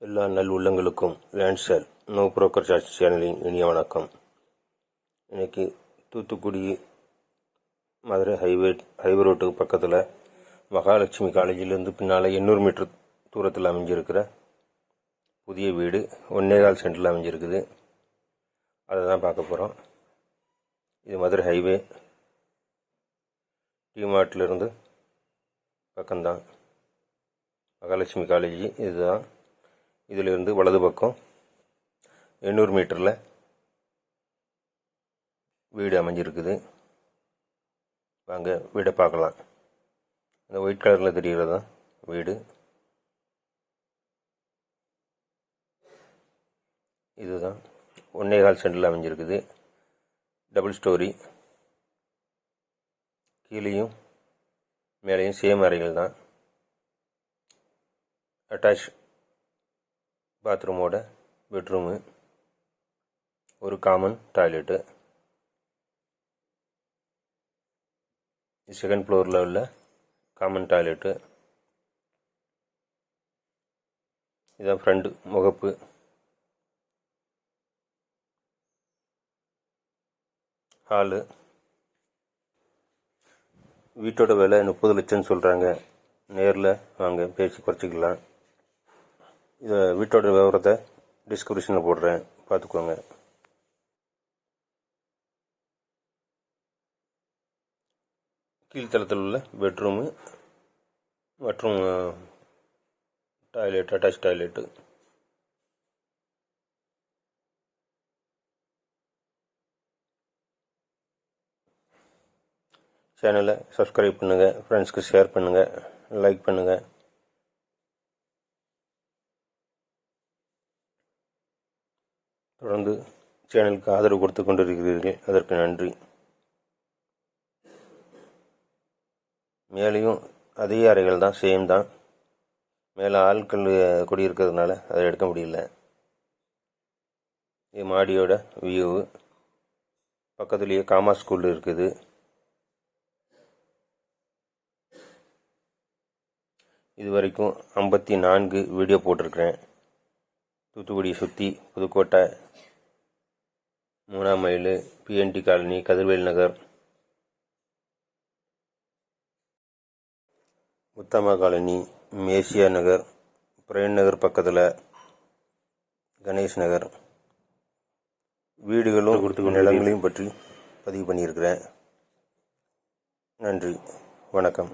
எல்லா நல் உள்ளங்களுக்கும் லேண்ட்சேல் நோ புரோக்கர் சார்ஜ் சேனலின் இனிய வணக்கம். இன்றைக்கி தூத்துக்குடி மதுரை ஹைவே ரோட்டுக்கு பக்கத்தில் மகாலட்சுமி காலேஜிலேருந்து பின்னால் 800 மீட்டர் தூரத்தில் அமைஞ்சிருக்கிற புதிய வீடு 1.25 சென்டில் அமைஞ்சிருக்குது. அதை தான் பார்க்க போகிறோம். இது மதுரை ஹைவே டிமார்ட்லேருந்து பக்கம்தான் மகாலட்சுமி காலேஜ். இதுதான். இதிலிருந்து வலது பக்கம் 800 மீட்டரில் வீடு அமைஞ்சிருக்குது. வாங்க வீடை பார்க்கலாம். இந்த ஒயிட் கலரில் தெரிகிறது தான் வீடு. இதுதான் 1.25 சென்டில் அமைஞ்சிருக்குது. டபுள் ஸ்டோரி, கீழேயும் மேலேயும் சேம் அறைகள் தான். அட்டாச் பாத்ரூமோட பெட்ரூமு, ஒரு காமன் டாய்லெட்டு. செகண்ட் ஃப்ளோரில் உள்ள காமன் டாய்லெட்டு. இதான் ஃப்ரண்ட் முகப்பு. ஹாலு. வீட்டோட விலை 30 லட்சம்னு சொல்கிறாங்க. நேரில் வாங்க பேசி குறைச்சிக்கலாம். இதை வீட்டோட விவரத்தை டிஸ்கிரிப்ஷனில் போடுறேன், பார்த்துக்கோங்க. கீழ்த்தளத்தில் உள்ள பெட்ரூமு மற்றும் டாய்லெட், அட்டாச் டாய்லெட்டு. சேனலை சப்ஸ்கிரைப் பண்ணுங்கள், ஃப்ரெண்ட்ஸ்க்கு ஷேர் பண்ணுங்கள், லைக் பண்ணுங்கள். தொடர்ந்து சேனலுக்கு ஆதரவு கொடுத்து கொண்டிருக்கிறீர்கள், அதற்கு நன்றி. மேலேயும் அதே அறைகள் தான், சேம் தான். மேலே ஆட்கள் குடியிருக்கிறதுனால அதை எடுக்க முடியல. இது மாடியோட வியூ. பக்கத்துலேயே காமா ஸ்கூல் இருக்குது. இது வரைக்கும் 54 வீடியோ போட்டிருக்கிறேன். தூத்துக்குடியை சுற்றி புதுக்கோட்டை, 3ஆம் மைல், பிஎன்டி காலனி, கதிர்வேல் நகர், உத்தமா காலனி, மேசியா நகர், பிரேம் நகர் பக்கத்தில் கணேஷ் நகர் வீடுகளும் நிலங்களையும் பற்றி பதிவு பண்ணியிருக்கிறேன். நன்றி, வணக்கம்.